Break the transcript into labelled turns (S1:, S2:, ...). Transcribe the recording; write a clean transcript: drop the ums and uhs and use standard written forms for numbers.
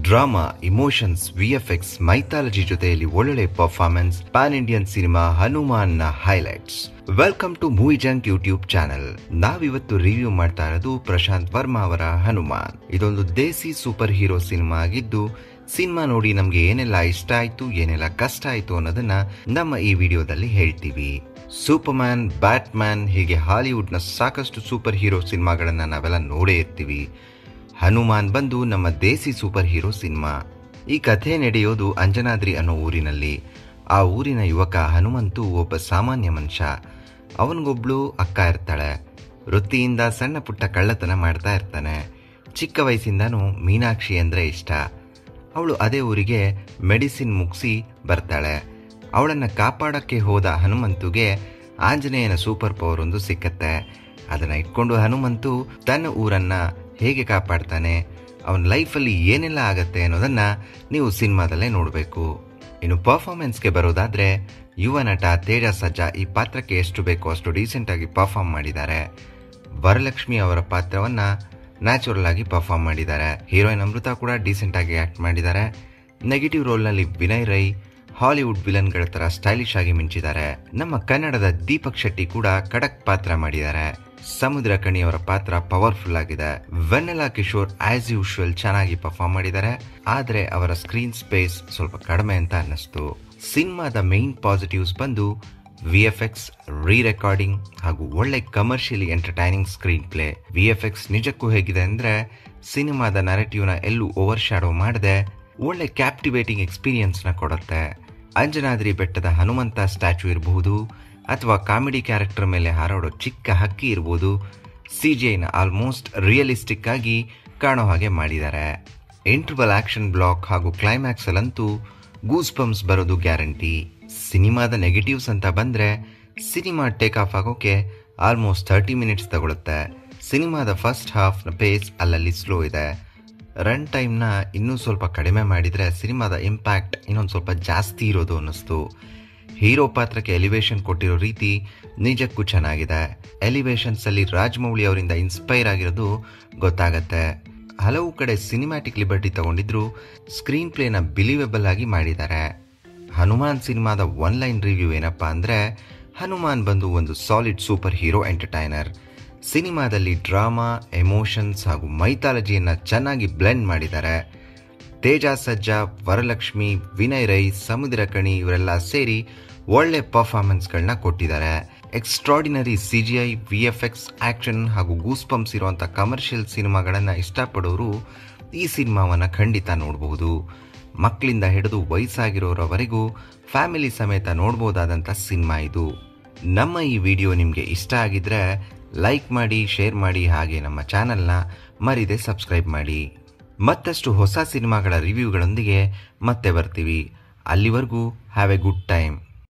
S1: Drama, emotions, VFX, mythology ಜೊತೆಯಲ್ಲಿ ಒಳ್ಳೊಳ್ಳೆ performance, pan Indian cinema Hanuman ನ highlights. Welcome to movie junk YouTube channel. ನಾವಿವತ್ತು review ಮಾಡ್ತಾ ಇರೋದು ಪ್ರಶಾಂತ್ ವರ್ಮಾ ಅವರ ಹನುಮಾನ್. ಇದೊಂದು ದೇಸಿ ಸೂಪರ್ ಹೀರೋ ಸಿನಿಮಾ ಆಗಿದ್ದು, ಸಿನಿಮಾ ನೋಡಿ ನಮ್ಗೆ ಏನೆಲ್ಲ ಇಷ್ಟ ಆಯ್ತು, ಏನೆಲ್ಲ ಕಷ್ಟ ಆಯ್ತು ಅನ್ನೋದನ್ನ ನಮ್ಮ ಈ ವಿಡಿಯೋದಲ್ಲಿ ಹೇಳ್ತೀವಿ. ಸೂಪರ್ಮ್ಯಾನ್, ಬ್ಯಾಟ್ಮ್ಯಾನ್ ಹೀಗೆ ಹಾಲಿವುಡ್ ನ ಸಾಕಷ್ಟು ಸೂಪರ್ ಹೀರೋ ಸಿನಿಮಾಗಳನ್ನ ನಾವೆಲ್ಲ ನೋಡೇ ಇರ್ತೀವಿ. ಹನುಮಾನ್ ಬಂದು ನಮ್ಮ ದೇಸಿ ಸೂಪರ್ ಹೀರೋ ಸಿನಿಮಾ. ಈ ಕಥೆ ನಡೆಯೋದು ಅಂಜನಾದ್ರಿ ಅನ್ನೋ ಊರಿನಲ್ಲಿ. ಆ ಊರಿನ ಯುವಕ ಹನುಮಂತು ಒಬ್ಬ ಸಾಮಾನ್ಯ ಮನುಷ್ಯ. ಅವನಿಗೊಬ್ಳು ಅಕ್ಕ ಇರ್ತಾಳೆ. ವೃತ್ತಿಯಿಂದ ಸಣ್ಣ ಪುಟ್ಟ ಕಳ್ಳತನ ಮಾಡ್ತಾ ಇರ್ತಾನೆ. ಚಿಕ್ಕ ವಯಸ್ಸಿಂದನೂ ಮೀನಾಕ್ಷಿ ಅಂದ್ರೆ ಇಷ್ಟ. ಅವಳು ಅದೇ ಊರಿಗೆ ಮೆಡಿಸಿನ್ ಮುಗಿಸಿ ಬರ್ತಾಳೆ. ಅವಳನ್ನ ಕಾಪಾಡಕ್ಕೆ ಹೋದ ಹನುಮಂತುಗೆ ಆಂಜನೇಯನ ಸೂಪರ್ ಪವರ್ ಒಂದು ಸಿಕ್ಕತ್ತೆ. ಅದನ್ನ ಇಟ್ಕೊಂಡು ಹನುಮಂತು ತನ್ನ ಊರನ್ನ ಹೇಗೆ ಕಾಪಾಡ್ತಾನೆ, ಅವನ ಲೈಫಲ್ಲಿ ಏನೆಲ್ಲ ಆಗತ್ತೆ ಅನ್ನೋದನ್ನ ನೀವು ಸಿನಿಮಾದಲ್ಲೇ ನೋಡಬೇಕು. ಇನ್ನು ಪರ್ಫಾರ್ಮೆನ್ಸ್ಗೆ ಬರೋದಾದ್ರೆ, ಯುವ ನಟ ತೇಜ ಸರ್ಜಾ ಈ ಪಾತ್ರಕ್ಕೆ ಎಷ್ಟು ಬೇಕೋ ಅಷ್ಟು ಡೀಸೆಂಟ್ ಆಗಿ ಪರ್ಫಾರ್ಮ್ ಮಾಡಿದ್ದಾರೆ. ವರಲಕ್ಷ್ಮಿ ಅವರ ಪಾತ್ರವನ್ನ ನ್ಯಾಚುರಲ್ ಆಗಿ ಪರ್ಫಾರ್ಮ್ ಮಾಡಿದ್ದಾರೆ. ಹೀರೋಯಿನ್ ಅಮೃತ ಕೂಡ ಡೀಸೆಂಟ್ ಆಗಿ ಆಕ್ಟ್ ಮಾಡಿದ್ದಾರೆ. ನೆಗೆಟಿವ್ ರೋಲ್ ನಲ್ಲಿ ವಿನಯ್ ರೈ ಹಾಲಿವುಡ್ ವಿಲನ್ಗಳ ತರ ಸ್ಟೈಲಿಶ್ ಆಗಿ ಮಿಂಚಿದ್ದಾರೆ. ನಮ್ಮ ಕನ್ನಡದ ದೀಪಕ್ ಶೆಟ್ಟಿ ಕೂಡ ಖಡಕ್ ಪಾತ್ರ ಮಾಡಿದ್ದಾರೆ. ಸಮುದ್ರ ಕಣಿ ಅವರ ಪಾತ್ರ ಪವರ್ಫುಲ್ ಆಗಿದೆ. ವೆನ್ನೆಲಾ ಕಿಶೋರ್ ಆಸ್ ಯೂಶುವಲ್ ಚೆನ್ನಾಗಿ ಪರ್ಫಾರ್ಮ್ ಮಾಡಿದ್ದಾರೆ. ಆದ್ರೆ ಅವರ ಸ್ಕ್ರೀನ್ ಸ್ಪೇಸ್ ಸ್ವಲ್ಪ ಕಡಿಮೆ ಅಂತ ಅನ್ನಿಸ್ತು. ಸಿನಿಮಾದ ಮೇನ್ ಪಾಸಿಟಿವ್ಸ್ ಬಂದು ವಿಎಫ್ಎಕ್ಸ್, ರೀ ರೆಕಾರ್ಡಿಂಗ್ ಹಾಗೂ ಒಳ್ಳೆ commercially entertaining screen play. VFX ನಿಜಕ್ಕೂ ಹೇಗಿದೆ ಅಂದ್ರೆ, ಸಿನಿಮಾದ ನರೇಟಿವ್ ನ ಎಲ್ಲೂ ಓವರ್ ಶಾಡೋ ಮಾಡದೆ ಒಳ್ಳೆ ಕ್ಯಾಪ್ಟಿವೇಟಿಂಗ್ ಎಕ್ಸ್ಪೀರಿಯನ್ಸ್ ನ ಕೊಡುತ್ತೆ. ಅಂಜನಾದ್ರಿ ಬೆಟ್ಟದ ಹನುಮಂತ ಸ್ಟ್ಯಾಚ್ಯೂ ಇರಬಹುದು, ಅಥವಾ ಕಾಮಿಡಿ ಕ್ಯಾರೆಕ್ಟರ್ ಮೇಲೆ ಹಾರಾಡೋ ಚಿಕ್ಕ ಹಕ್ಕಿ ಇರ್ಬೋದು, ಸಿಜಿಐನ ಆಲ್ಮೋಸ್ಟ್ ರಿಯಲಿಸ್ಟಿಕ್ ಆಗಿ ಕಾಣೋ ಹಾಗೆ ಮಾಡಿದ್ದಾರೆ. ಇಂಟರ್ವಲ್ ಆಕ್ಷನ್ ಬ್ಲಾಕ್ ಹಾಗೂ ಕ್ಲೈಮ್ಯಾಕ್ಸ್ ಅಲ್ಲಂತೂ ಗೂಸ್ ಬಂಪ್ಸ್ ಬರೋದು ಗ್ಯಾರಂಟಿ. ಸಿನಿಮಾದ ನೆಗೆಟಿವ್ಸ್ ಅಂತ ಬಂದ್ರೆ, ಸಿನಿಮಾ ಟೇಕ್ ಆಫ್ ಆಗೋಕೆ ಆಲ್ಮೋಸ್ಟ್ 30 ಮಿನಿಟ್ಸ್ ತಗೊಳುತ್ತೆ. ಸಿನಿಮಾದ ಫಸ್ಟ್ ಹಾಫ್ ನ ಪೇಸ್ ಅಲ್ಲಲ್ಲಿ ಸ್ಲೋ ಇದೆ. ರನ್ ಟೈಮ್ ನ ಇನ್ನೂ ಸ್ವಲ್ಪ ಕಡಿಮೆ ಮಾಡಿದ್ರೆ ಸಿನಿಮಾದ ಇಂಪ್ಯಾಕ್ಟ್ ಇನ್ನೊಂದು ಸ್ವಲ್ಪ ಜಾಸ್ತಿ ಇರೋದು ಅನ್ನಿಸ್ತು. ಹೀರೋ ಪಾತ್ರಕ್ಕೆ ಎಲಿವೇಶನ್ ಕೊಟ್ಟಿರೋ ರೀತಿ ನಿಜಕ್ಕೂ ಚೆನ್ನಾಗಿದೆ. ಎಲಿವೇಶನ್ಸ್ ಅಲ್ಲಿ ರಾಜಮೌಳಿ ಅವರಿಂದ ಇನ್ಸ್ಪೈರ್ ಆಗಿರೋದು ಗೊತ್ತಾಗತ್ತೆ. ಹಲವು ಕಡೆ ಸಿನಿಮ್ಯಾಟಿಕ್ ಲಿಬರ್ಟಿ ತಗೊಂಡಿದ್ರು ಸ್ಕ್ರೀನ್ ಪ್ಲೇನ ಬಿಲೀವೇಬಲ್ ಆಗಿ ಮಾಡಿದ್ದಾರೆ. ಹನುಮಾನ್ ಸಿನಿಮಾದ ಒನ್ ಲೈನ್ ರಿವ್ಯೂ ಏನಪ್ಪಾ ಅಂದ್ರೆ, ಹನುಮಾನ್ ಬಂದು ಒಂದು ಸಾಲಿಡ್ ಸೂಪರ್ ಹೀರೋ ಎಂಟರ್ಟೈನರ್. ಸಿನಿಮಾದಲ್ಲಿ ಡ್ರಾಮಾ, ಎಮೋಷನ್ಸ್ ಹಾಗೂ ಮೈಥಾಲಜಿಯನ್ನ ಚೆನ್ನಾಗಿ ಬ್ಲೆಂಡ್ ಮಾಡಿದ್ದಾರೆ. ತೇಜ ಸರ್ಜಾ, ವರಲಕ್ಷ್ಮಿ, ವಿನಯ್ ರೈ, ಸಮುದ್ರ ಕಣಿ ಇವರೆಲ್ಲ ಸೇರಿ ಒಳ್ಳೆ ಪರ್ಫಾರ್ಮೆನ್ಸ್ಗಳನ್ನ ಕೊಟ್ಟಿದ್ದಾರೆ. ಎಕ್ಸ್ಟ್ರಾಡಿನರಿ ಸಿಜಿಐ, ವಿಎಫ್ಎಕ್ಸ್, ಆಕ್ಷನ್ ಹಾಗೂ ಗೂಸ್ ಬಂಪ್ಸ್ ಇರುವಂತ ಕಮರ್ಷಿಯಲ್ ಸಿನಿಮಾಗಳನ್ನ ಇಷ್ಟಪಡೋರು ಈ ಸಿನಿಮಾವನ್ನ ಖಂಡಿತ ನೋಡಬಹುದು. ಮಕ್ಕಳಿಂದ ಹಿಡಿದು ವಯಸ್ಸಾಗಿರೋರವರೆಗೂ ಫ್ಯಾಮಿಲಿ ಸಮೇತ ನೋಡಬಹುದಾದಂತ ಸಿನಿಮಾ ಇದು. ನಮ್ಮ ಈ ವಿಡಿಯೋ ನಿಮ್ಗೆ ಇಷ್ಟ ಆಗಿದ್ರೆ ಲೈಕ್ ಮಾಡಿ, ಶೇರ್ ಮಾಡಿ, ಹಾಗೆ ನಮ್ಮ ಚಾನೆಲ್ನ ಮರಿದೆ ಸಬ್ಸ್ಕ್ರೈಬ್ ಮಾಡಿ. ಮತ್ತಷ್ಟು ಹೊಸ ಸಿನಿಮಾಗಳ ರಿವ್ಯೂಗಳೊಂದಿಗೆ ಮತ್ತೆ ಬರ್ತೀವಿ. ಅಲ್ಲಿವರೆಗೂ ಹ್ಯಾವ್ ಎ ಗುಡ್ ಟೈಮ್.